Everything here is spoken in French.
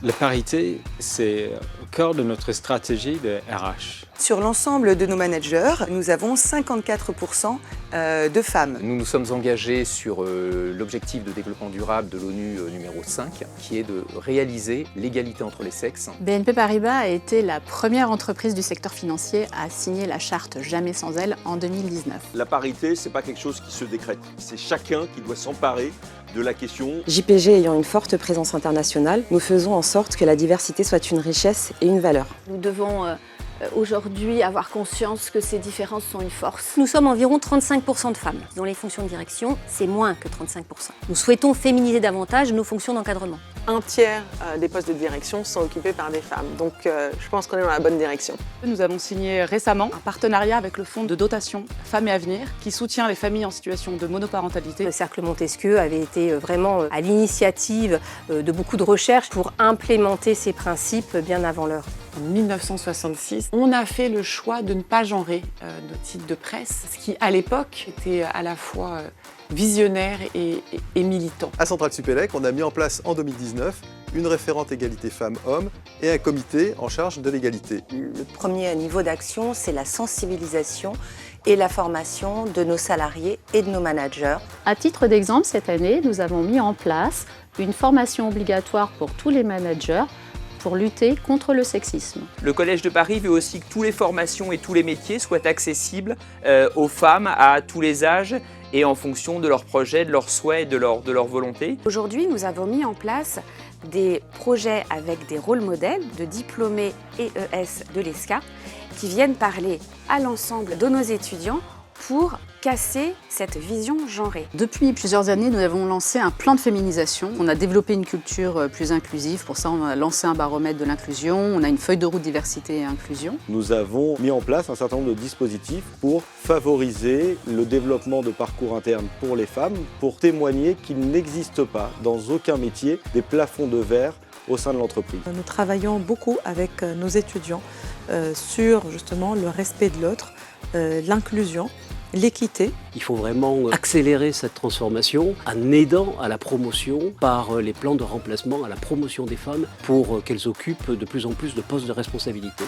La parité, c'est au cœur de notre stratégie de RH. Sur l'ensemble de nos managers, nous avons 54% de femmes. Nous nous sommes engagés sur l'objectif de développement durable de l'ONU numéro 5, qui est de réaliser l'égalité entre les sexes. BNP Paribas a été la première entreprise du secteur financier à signer la charte Jamais sans elle en 2019. La parité, c'est pas quelque chose qui se décrète. C'est chacun qui doit s'emparer de la question. JPG ayant une forte présence internationale, nous faisons en sorte que la diversité soit une richesse et une valeur. Nous devons aujourd'hui avoir conscience que ces différences sont une force. Nous sommes environ 35% de femmes. Dans les fonctions de direction, c'est moins que 35%. Nous souhaitons féminiser davantage nos fonctions d'encadrement. Un tiers des postes de direction sont occupés par des femmes. Donc je pense qu'on est dans la bonne direction. Nous avons signé récemment un partenariat avec le fonds de dotation Femmes et Avenir qui soutient les familles en situation de monoparentalité. Le Cercle Montesquieu avait été vraiment à l'initiative de beaucoup de recherches pour implémenter ces principes bien avant l'heure. En 1966, on a fait le choix de ne pas genrer nos titres de presse, ce qui à l'époque était à la fois visionnaire et militant. À Centrale Supélec, on a mis en place en 2019 une référente égalité femmes-hommes et un comité en charge de l'égalité. Le premier niveau d'action, c'est la sensibilisation et la formation de nos salariés et de nos managers. À titre d'exemple, cette année, nous avons mis en place une formation obligatoire pour tous les managers pour lutter contre le sexisme. Le Collège de Paris veut aussi que toutes les formations et tous les métiers soient accessibles aux femmes à tous les âges et en fonction de leurs projets, de leurs souhaits et de leur volonté. Aujourd'hui, nous avons mis en place des projets avec des rôles modèles de diplômés EES de l'ESCA qui viennent parler à l'ensemble de nos étudiants pour casser cette vision genrée. Depuis plusieurs années, nous avons lancé un plan de féminisation. On a développé une culture plus inclusive. Pour ça, on a lancé un baromètre de l'inclusion. On a une feuille de route diversité et inclusion. Nous avons mis en place un certain nombre de dispositifs pour favoriser le développement de parcours internes pour les femmes, pour témoigner qu'il n'existe pas dans aucun métier des plafonds de verre au sein de l'entreprise. Nous travaillons beaucoup avec nos étudiants sur justement le respect de l'autre, l'inclusion, l'équité. Il faut vraiment accélérer cette transformation en aidant à la promotion par les plans de remplacement, à la promotion des femmes pour qu'elles occupent de plus en plus de postes de responsabilité.